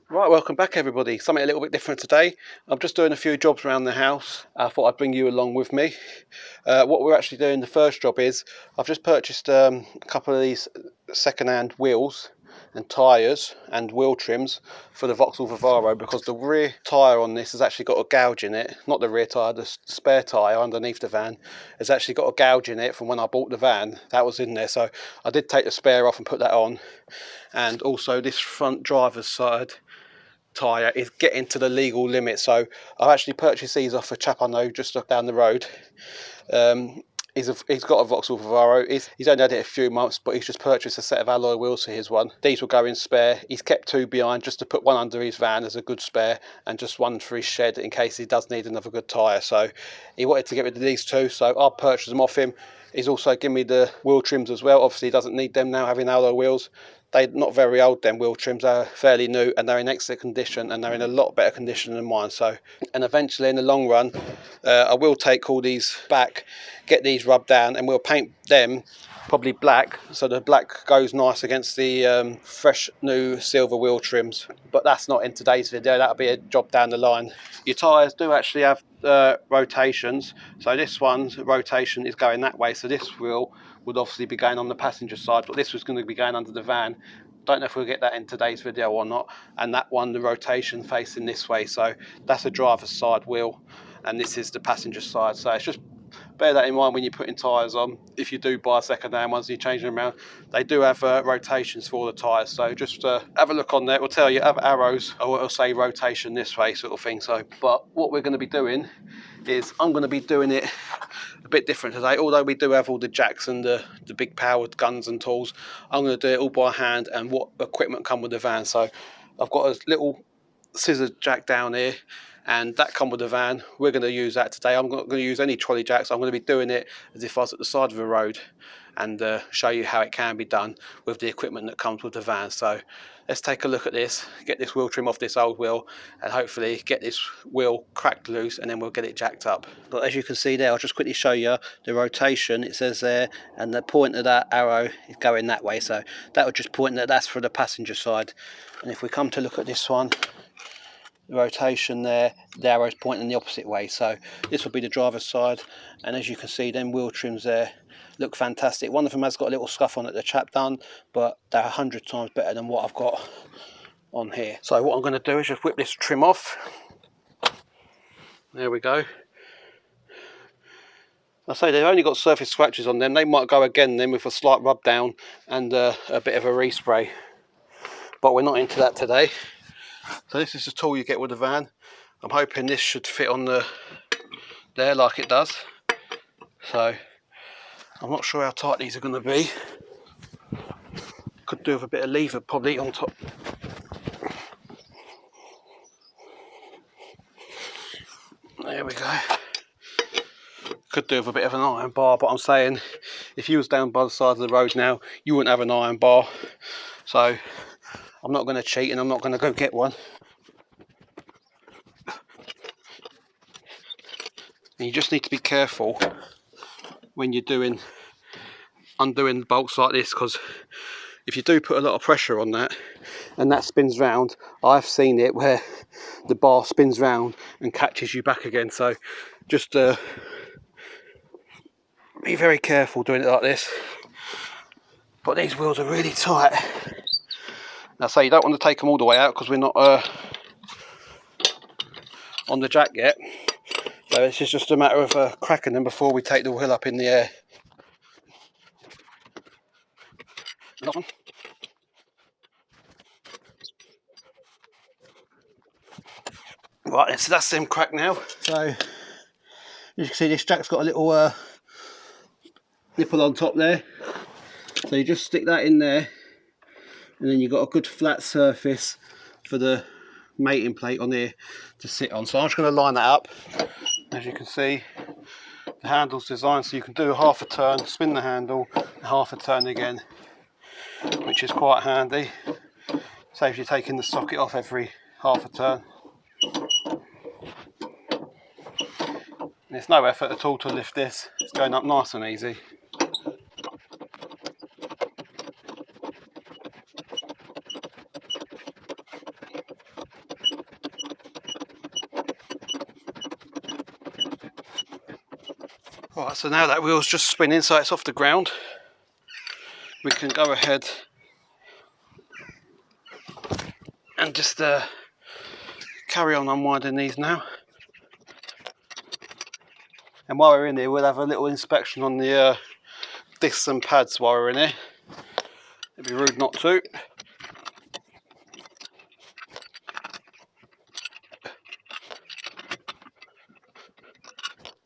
Right, welcome back everybody. Something a little bit different today. I'm just doing a few jobs around the house. I thought I'd bring you along with me. What we're actually doing, the first job is, I've just purchased a couple of these second-hand wheels and tyres and wheel trims for the Vauxhall Vivaro, because the rear tyre on this has actually got a gouge in it. Not the rear tyre, the spare tyre underneath the van has actually got a gouge in it from when I bought the van. That was in there, so I did take the spare off and put that on. And also this front driver's side tyre is getting to the legal limit, so I've actually purchased these off a chap I know just down the road. He's got a Vauxhall Vivaro. He's only had it a few months, but he's just purchased a set of alloy wheels for his one. These will go in spare. He's kept two behind just to put one under his van as a good spare, and just one for his shed in case he does need another good tyre. So he wanted to get rid of these two, so I'll purchase them off him. He's also given me the wheel trims as well. Obviously he doesn't need them now, having alloy wheels. They're not very old, them wheel trims, are fairly new, and they're in excellent condition, and they're in a lot better condition than mine. So, and eventually in the long run, I will take all these back, get these rubbed down, and we'll paint them probably black, so the black goes nice against the fresh new silver wheel trims. But that's not in today's video, that'll be a job down the line. Your tyres do actually have rotations, so this one's rotation is going that way, so this wheel would obviously be going on the passenger side, but this was going to be going under the van. Don't know if we'll get that in today's video or not. And that one, the rotation facing this way, so that's a driver's side wheel and this is the passenger side. So it's just bear that in mind when you're putting tyres on. If you do buy second-hand ones and you're changing them around, they do have rotations for the tyres, so just have a look on there. It will tell you, have arrows, or it'll say rotation this way, sort of thing. So, but what we're going to be doing is, I'm going to be doing it a bit different today. Although we do have all the jacks and the big powered guns and tools, I'm going to do it all by hand and what equipment come with the van. So I've got a little scissor jack down here, and that come with the van. We're going to use that today. I'm not going to use any trolley jacks. I'm going to be doing it as if I was at the side of the road, and show you how it can be done with the equipment that comes with the van. So let's take a look at this, get this wheel trim off this old wheel, and hopefully get this wheel cracked loose, and then we'll get it jacked up. But as you can see there, I'll just quickly show you the rotation. It says there, and the point of that arrow is going that way, so that would just point that that's for the passenger side. And if we come to look at this one, the rotation there, the arrow's pointing the opposite way, so this will be the driver's side. And as you can see, them wheel trims there look fantastic. One of them has got a little scuff on it, the chap done, but they're 100 times better than what I've got on here. So what I'm going to do is just whip this trim off. There we go. I say they've only got surface scratches on them. They might go again then with a slight rub down and a bit of a respray, but we're not into that today. So this is the tool you get with the van. I'm hoping this should fit on there like it does. So I'm not sure how tight these are going to be. Could do with a bit of lever probably on top. There we go. Could do with a bit of an iron bar, but I'm saying if you was down by the side of the road now, you wouldn't have an iron bar. So I'm not going to cheat, and I'm not going to go get one. And you just need to be careful when you're undoing bolts like this, because if you do put a lot of pressure on that and that spins round, I've seen it where the bar spins round and catches you back again. So just be very careful doing it like this. But these wheels are really tight. Now, say you don't want to take them all the way out because we're not on the jack yet. So this is just a matter of cracking them before we take the wheel up in the air. Another one. Right, so that's them cracked now. So you can see this jack's got a little nipple on top there. So you just stick that in there, and then you've got a good flat surface for the mating plate on here to sit on. So I'm just going to line that up. As you can see, the handle's designed so you can do half a turn, spin the handle, and half a turn again, which is quite handy. Saves you taking the socket off every half a turn. And it's no effort at all to lift this, it's going up nice and easy. Right, so now that wheel's just spinning, so it's off the ground, we can go ahead and just carry on unwinding these now. And while we're in here, we'll have a little inspection on the discs and pads while we're in here. It'd be rude not to.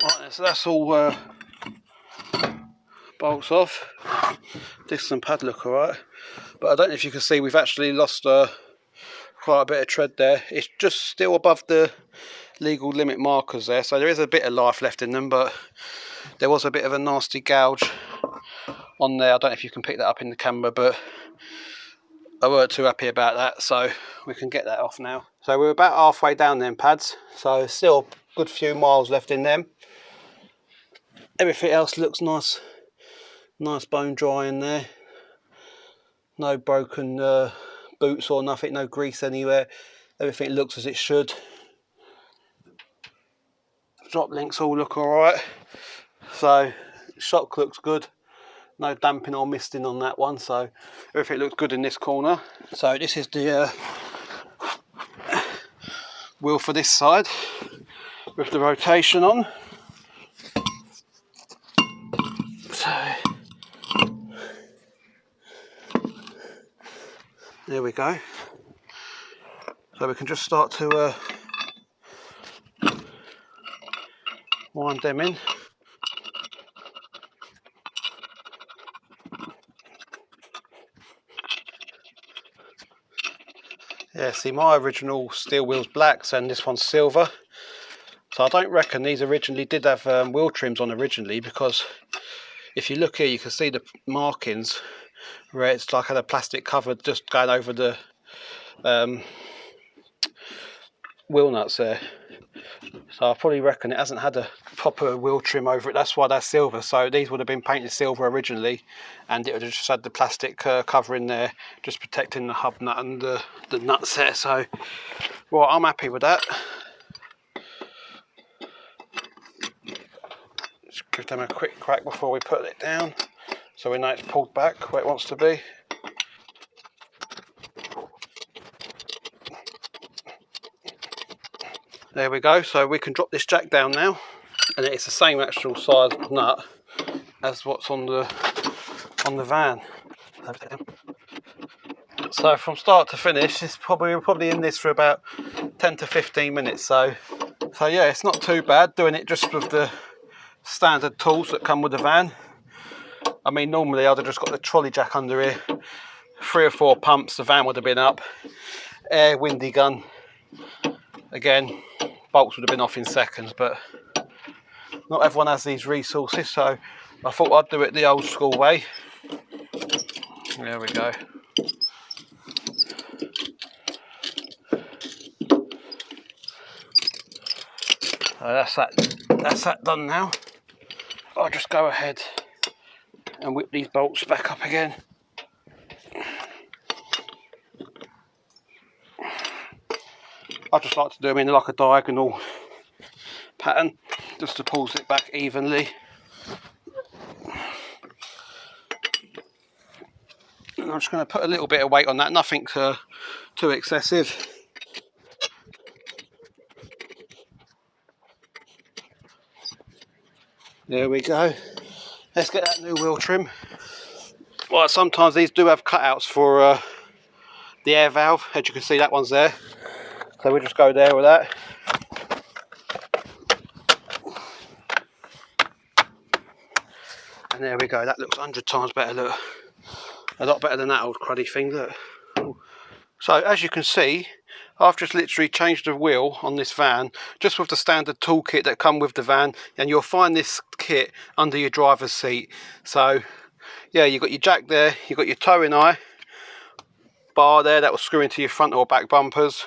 Right, so that's all bolts off. Discs and pad look alright, but I don't know if you can see, we've actually lost quite a bit of tread there. It's just still above the legal limit markers there, so there is a bit of life left in them, but there was a bit of a nasty gouge on there. I don't know if you can pick that up in the camera, but I weren't too happy about that, so we can get that off now. So we're about halfway down them pads, so still a good few miles left in them. Everything else looks nice bone dry in there. No broken boots or nothing, no grease anywhere. Everything looks as it should. Drop links all look alright. So shock looks good. No damping or misting on that one, so everything looks good in this corner. So this is the wheel for this side with the rotation on. So there we go. So we can just start to wind them in. Yeah, see, my original steel wheel's black and this one's silver. So I don't reckon these originally did have wheel trims on originally, because if you look here you can see the markings where it's like had a plastic cover just going over the wheel nuts there. So I probably reckon it hasn't had a proper wheel trim over it, that's why they're silver. So these would have been painted silver originally, and it would have just had the plastic cover in there just protecting the hub nut and the nuts there. So well, I'm happy with that. Just give them a quick crack before we put it down, so we know it's pulled back where it wants to be. There we go, so we can drop this jack down now, and it's the same actual size nut as what's on the van. So from start to finish, we're probably in this for about 10 to 15 minutes. So yeah, it's not too bad doing it just with the standard tools that come with the van. I mean, normally I'd have just got the trolley jack under here, 3 or 4 pumps, the van would have been up, air windy gun, again bolts would have been off in seconds, but not everyone has these resources, so I thought I'd do it the old school way. There we go. So that's that done now. I'll just go ahead and whip these bolts back up again. I just like to do them in like a diagonal pattern, just to pulse it back evenly. And I'm just going to put a little bit of weight on that, nothing too excessive. There we go. Let's get that new wheel trim. Well, sometimes these do have cutouts for the air valve, as you can see that one's there. So we'll just go there with that. And there we go, that looks 100 times better, look. A lot better than that old cruddy thing, look. So as you can see, I've just literally changed the wheel on this van, just with the standard toolkit that come with the van, and you'll find this kit under your driver's seat. So yeah, you've got your jack there, you've got your towing eye bar there that will screw into your front or back bumpers,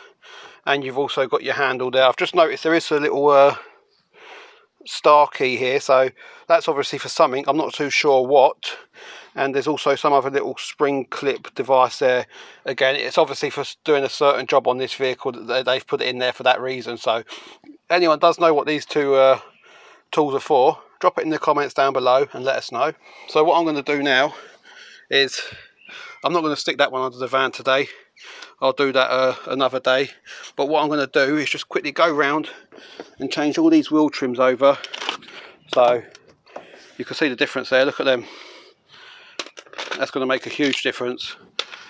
and you've also got your handle there. I've just noticed there is a little star key here, so that's obviously for something, I'm not too sure what. And there's also some other little spring clip device there. Again, it's obviously for doing a certain job on this vehicle that they've put it in there for that reason. So anyone does know what these two tools are for, drop it in the comments down below and let us know. So what I'm going to do now is, I'm not going to stick that one under the van today. I'll do that another day. But what I'm going to do is just quickly go round and change all these wheel trims over. So you can see the difference there, look at them. That's going to make a huge difference.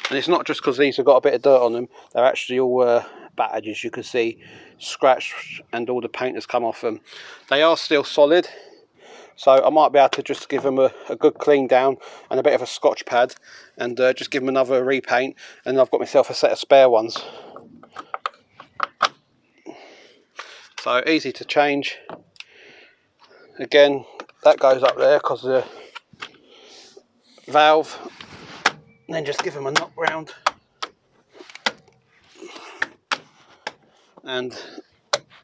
And it's not just because these have got a bit of dirt on them, they're actually all battered, as you can see, scratched, and all the paint has come off them. They are still solid, so I might be able to just give them a good clean down and a bit of a scotch pad, and just give them another repaint, and I've got myself a set of spare ones. So easy to change. Again, that goes up there because of the valve, and then just give them a knock round, and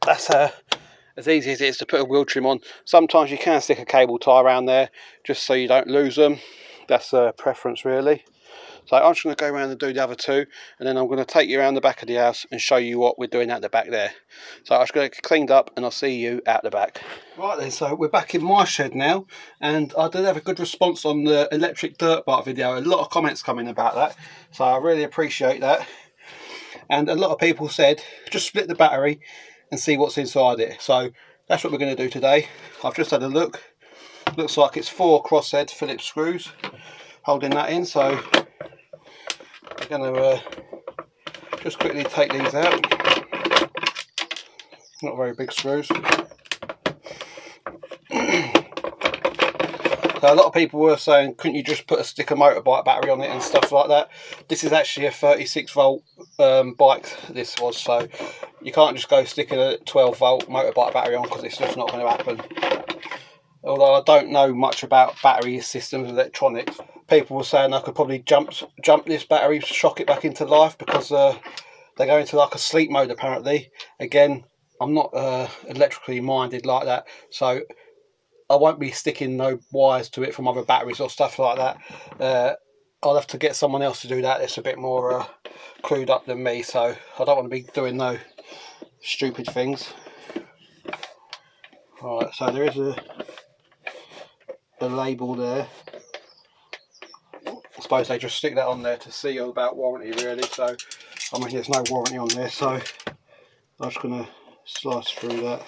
that's as easy as it is to put a wheel trim on. Sometimes you can stick a cable tie around there just so you don't lose them. That's a preference really. So I'm just going to go around and do the other two, and then I'm going to take you around the back of the house and show you what we're doing at the back there. So I'm just going to get cleaned up and I'll see you out the back. Right then, so we're back in my shed now, and I did have a good response on the electric dirt bike video. A lot of comments coming about that, so I really appreciate that. And a lot of people said just split the battery and see what's inside it. So that's what we're going to do today. I've just had a look. Looks like it's 4 crosshead Phillips screws holding that in. So we're going to just quickly take these out. Not very big screws. So a lot of people were saying, couldn't you just put a sticker motorbike battery on it and stuff like that? This is actually a 36 volt bike, this was, so you can't just go sticking a 12 volt motorbike battery on, because it's just not going to happen. Although I don't know much about battery systems and electronics, people were saying I could probably jump this battery, shock it back into life, because they go into like a sleep mode apparently. Again, I'm not electrically minded like that, so I won't be sticking no wires to it from other batteries or stuff like that. I'll have to get someone else to do that. It's a bit more clued up than me, so I don't want to be doing no stupid things. Right, so there is a label there. I suppose they just stick that on there to seal about warranty really, so I mean there's no warranty on there, so I'm just going to slice through that.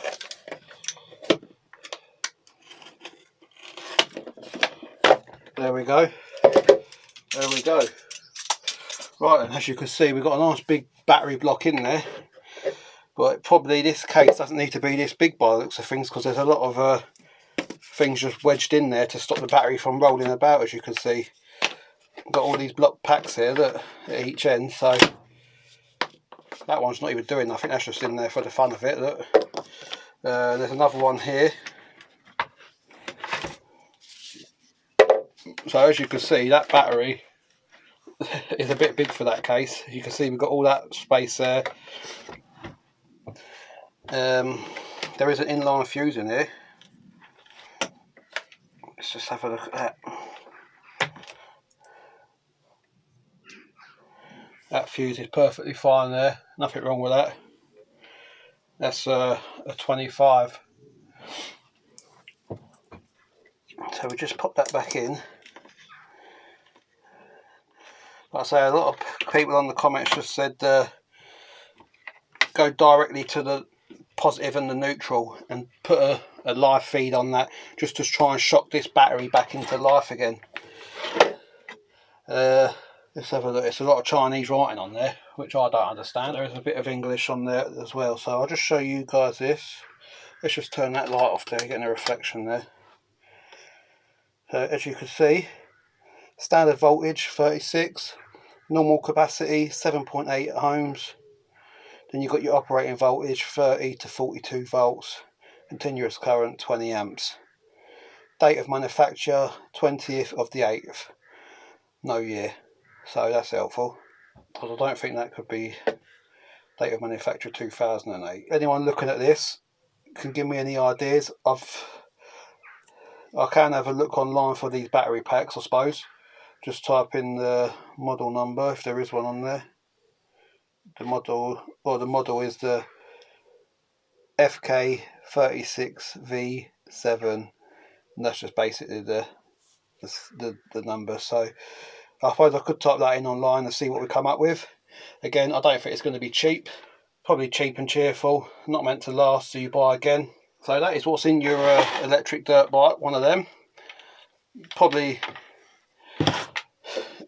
There we go. There we go. Right, and as you can see, we've got a nice big battery block in there, but probably this case doesn't need to be this big by the looks of things, because there's a lot of things just wedged in there to stop the battery from rolling about. As you can see, got all these block packs here that at each end, so that one's not even doing nothing, that's just in there for the fun of it. Look, there's another one here. So as you can see, that battery is a bit big for that case. You can see we've got all that space there. There is an inline fuse in here. Let's just have a look at that. That fuse is perfectly fine there, nothing wrong with that. That's a 25. So we just pop that back in. Like I say, a lot of people on the comments just said go directly to the positive and the neutral and put a live feed on that, just to try and shock this battery back into life again. Let's have a look. It's a lot of Chinese writing on there, which I don't understand. There is a bit of English on there as well, so I'll just show you guys this. Let's just turn that light off there, getting a reflection there. So as you can see, standard voltage 36, normal capacity 7.8 ohms. Then you've got your operating voltage 30 to 42 volts, continuous current 20 amps. Date of manufacture 20th of the 8th, no year. So that's helpful, because I don't think that could be date of manufacture 2008. Anyone looking at this can give me any ideas. I can have a look online for these battery packs, I suppose. Just type in the model number if there is one on there. The model is the FK36V7 and that's just basically the number. So I suppose I could type that in online and see what we come up with. Again, I don't think it's going to be cheap. Probably cheap and cheerful, not meant to last, so you buy again. So that is what's in your electric dirt bike, one of them. Probably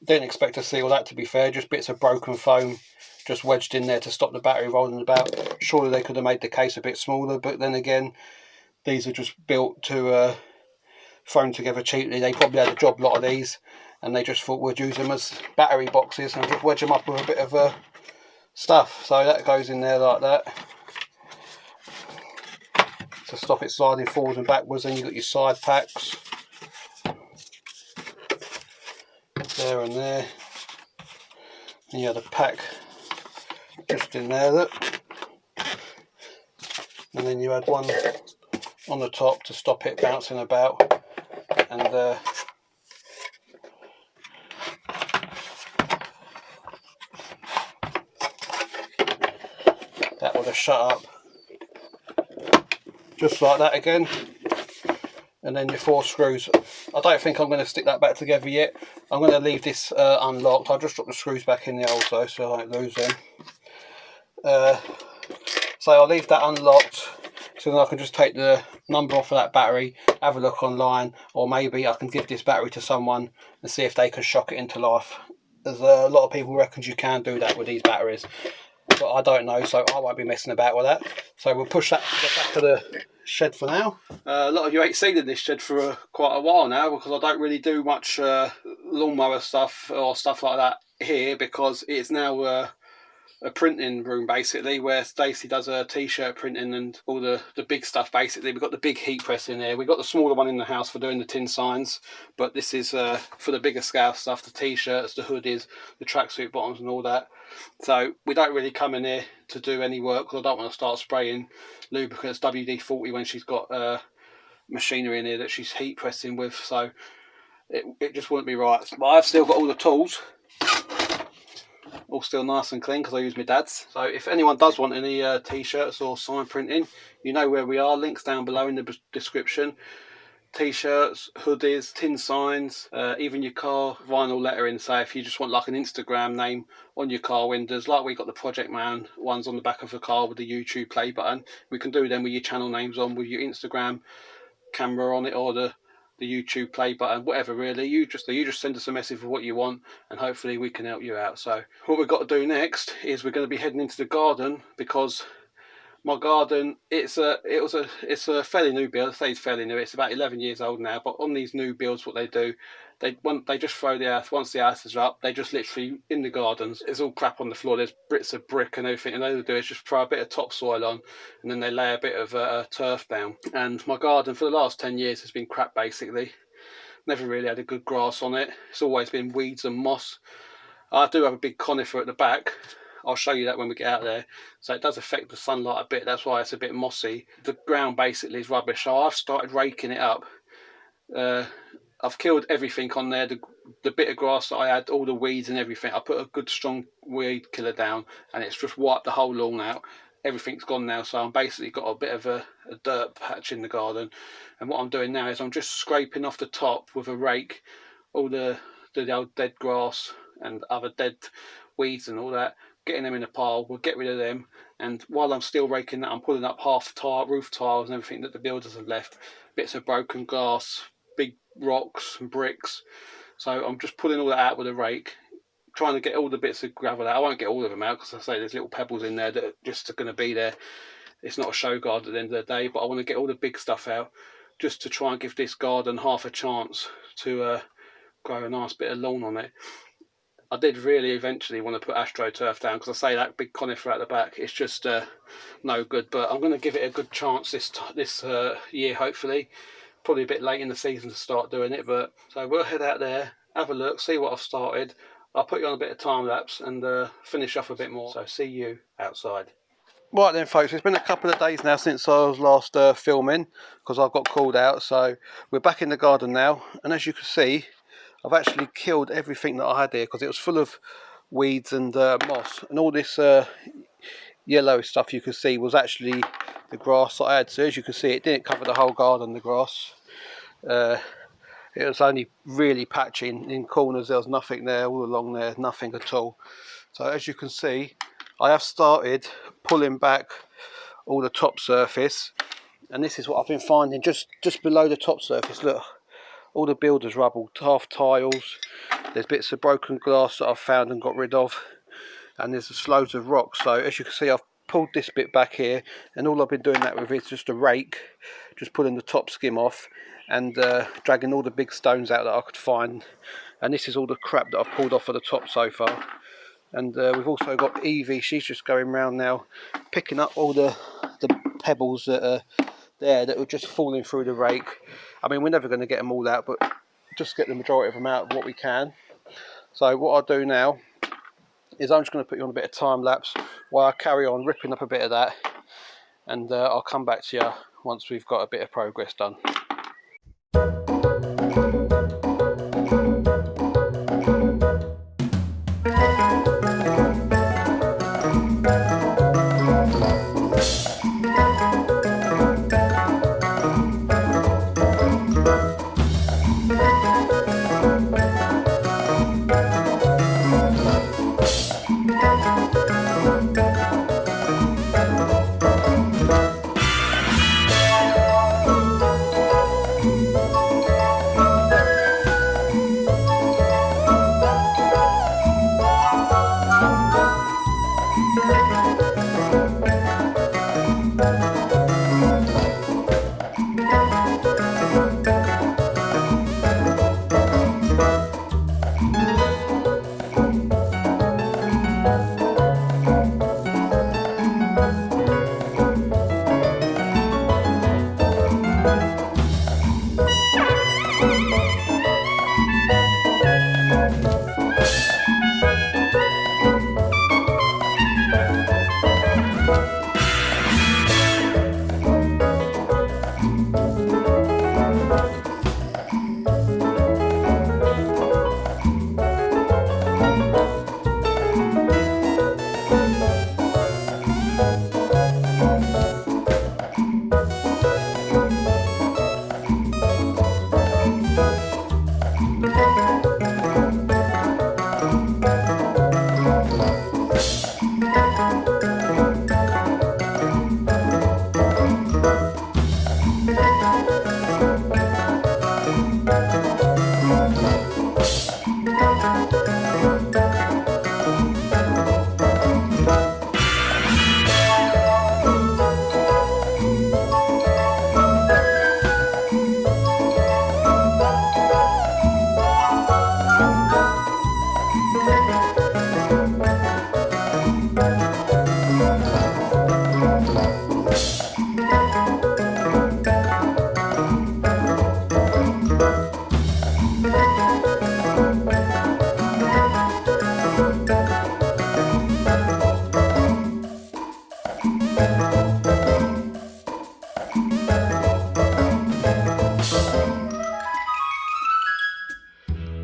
didn't expect to see all that, to be fair, just bits of broken foam just wedged in there to stop the battery rolling about. Surely they could have made the case a bit smaller, but then again, these are just built to thrown together cheaply. They probably had a job lot of these and they just thought we'd use them as battery boxes and just wedge them up with a bit of stuff. So that goes in there like that to stop it sliding forwards and backwards. And you've got your side packs there and there, and you had a pack just in there, look, and then you had one on the top to stop it bouncing about, and that would have shut up just like that again. And then your 4 screws. I don't think I'm going to stick that back together yet. I'm going to leave this unlocked. I'll just drop the screws back in the holes though, so I don't lose them. So I'll leave that unlocked, so then I can just take the number off of that battery, have a look online, or maybe I can give this battery to someone and see if they can shock it into life. There's a lot of people reckon you can do that with these batteries, but I don't know, so I won't be messing about with that. So we'll push that to the back of the shed for now. A lot of you ain't seen in this shed for quite a while now, because I don't really do much lawnmower stuff or stuff like that here, because it's now a printing room basically, where Stacey does her t-shirt printing and all the big stuff basically. We've got the big heat press in there. We've got the smaller one in the house for doing the tin signs, but this is for the bigger scale stuff, the t-shirts, the hoodies, the tracksuit bottoms and all that. So we don't really come in here to do any work, because I don't want to start spraying lubricants WD-40 when she's got machinery in here that she's heat pressing with, so it just wouldn't be right. But I've still got all the tools, all still nice and clean, because I use my dad's. So if anyone does want any t-shirts or sign printing, you know where we are. Links down below in the description. T-shirts, hoodies, tin signs, even your car vinyl lettering. So if you just want like an Instagram name on your car windows, like we got the Project Man ones on the back of the car with the YouTube play button, we can do them with your channel names on, with your Instagram camera on it, or the YouTube play button, whatever really. You just send us a message of what you want, and hopefully we can help you out. So what we've got to do next is we're going to be heading into the garden, because my garden, it's a fairly new build. I say it's fairly new, it's about 11 years old now, but on these new builds what they do, they just throw the earth. Once the earth is up, they just literally, in the gardens, it's all crap on the floor, there's bits of brick and everything, and all they do is just throw a bit of topsoil on, and then they lay a bit of turf down. And my garden for the last 10 years has been crap basically. Never really had a good grass on it. It's always been weeds and moss. I do have a big conifer at the back. I'll show you that when we get out there. So it does affect the sunlight a bit, that's why it's a bit mossy. The ground basically is rubbish, so I've started raking it up. I've killed everything on there, the bit of grass that I had, all the weeds and everything. I put a good strong weed killer down, and it's just wiped the whole lawn out. Everything's gone now, so I'm basically got a bit of a dirt patch in the garden. And what I'm doing now is I'm just scraping off the top with a rake all the old dead grass and other dead weeds and all that, getting them in a pile. We'll get rid of them, and while I'm still raking that, I'm pulling up half roof tiles and everything that the builders have left, bits of broken glass, big rocks and bricks. So I'm just pulling all that out with a rake, trying to get all the bits of gravel out. I won't get all of them out, because I say there's little pebbles in there that are just going to be there. It's not a show garden at the end of the day, but I want to get all the big stuff out, just to try and give this garden half a chance to grow a nice bit of lawn on it. I did really eventually want to put AstroTurf down, because I say that big conifer at the back, it's just no good. But I'm going to give it a good chance this year, hopefully. Probably a bit late in the season to start doing it, but so we'll head out there, have a look, see what I've started. I'll put you on a bit of time lapse and finish off a bit more. So see you outside. Right then folks, it's been a couple of days now since I was last filming, because I've got called out. So we're back in the garden now, and as you can see, I've actually killed everything that I had here, because it was full of weeds and moss, and all this yellow stuff you can see was actually the grass that I had. So as you can see, it didn't cover the whole garden, the grass. It was only really patchy in corners. There was nothing there, all along there, nothing at all. So as you can see, I have started pulling back all the top surface, and this is what I've been finding just below the top surface. Look, all the builder's rubble, half tiles, there's bits of broken glass that I've found and got rid of, and there's just loads of rocks. So as you can see, I've pulled this bit back here, and all I've been doing that with is just a rake, just pulling the top skim off and dragging all the big stones out that I could find. And this is all the crap that I've pulled off of the top so far. And we've also got Evie, she's just going round now picking up all the pebbles that are there that were just falling through the rake. I mean, we're never going to get them all out, but just get the majority of them out of what we can. So what I'll do now is I'm just going to put you on a bit of time lapse while I carry on ripping up a bit of that, and I'll come back to you once we've got a bit of progress done.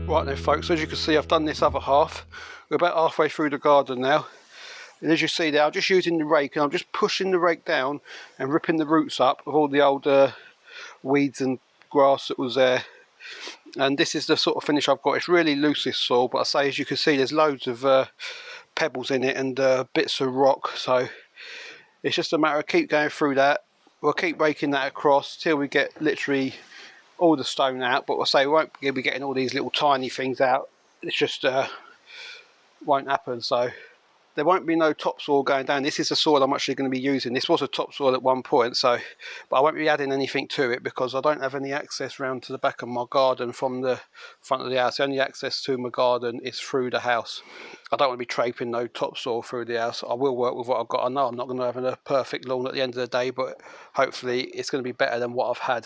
Right then folks, as you can see, I've done this other half. We're about halfway through the garden now, and as you see there, I'm just using the rake and I'm just pushing the rake down and ripping the roots up of all the old weeds and grass that was there. And this is the sort of finish I've got. It's really loose, this soil, but I say, as you can see, there's loads of pebbles in it and bits of rock, so it's just a matter of keep going through that. We'll keep raking that across till we get literally all the stone out, but I say we won't be getting all these little tiny things out. It's just won't happen. So there won't be no topsoil going down. This is the soil I'm actually going to be using. This was a topsoil at one point, so but I won't be adding anything to it because I don't have any access round to the back of my garden from the front of the house. The only access to my garden is through the house. I don't want to be traipsing no topsoil through the house. I will work with what I've got. I know I'm not going to have a perfect lawn at the end of the day, but hopefully it's going to be better than what I've had.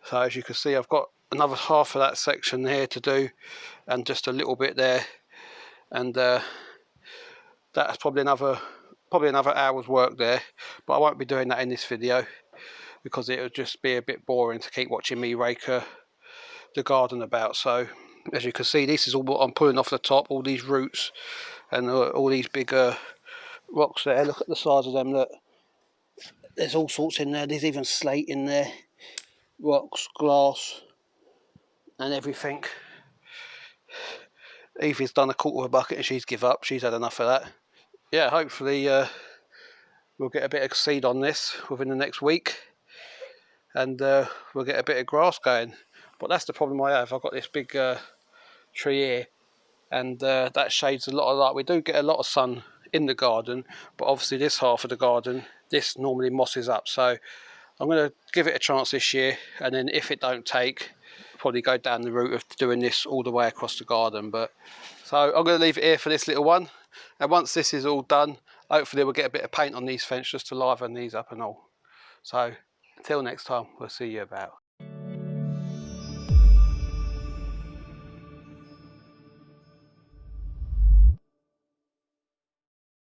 So as you can see, I've got another half of that section here to do, and just a little bit there, and that's probably another hour's work there. But I won't be doing that in this video because it would just be a bit boring to keep watching me rake the garden about. So as you can see, this is all what I'm pulling off the top, all these roots and all these big rocks there. Look at the size of them. Look, there's all sorts in there. There's even slate in there. rocks, glass and everything. Evie's done a quarter of a bucket and she's give up. She's had enough of that. Yeah, hopefully we'll get a bit of seed on this within the next week, and we'll get a bit of grass going. But that's the problem I have. I've got this big tree here, and that shades a lot of light. We do get a lot of sun in the garden, but obviously this half of the garden, this normally mosses up. So I'm going to give it a chance this year, and then if it don't take, probably go down the route of doing this all the way across the garden. But so I'm going to leave it here for this little one, and once this is all done, hopefully we'll get a bit of paint on these fences just to liven these up and all. So until next time, we'll see you about.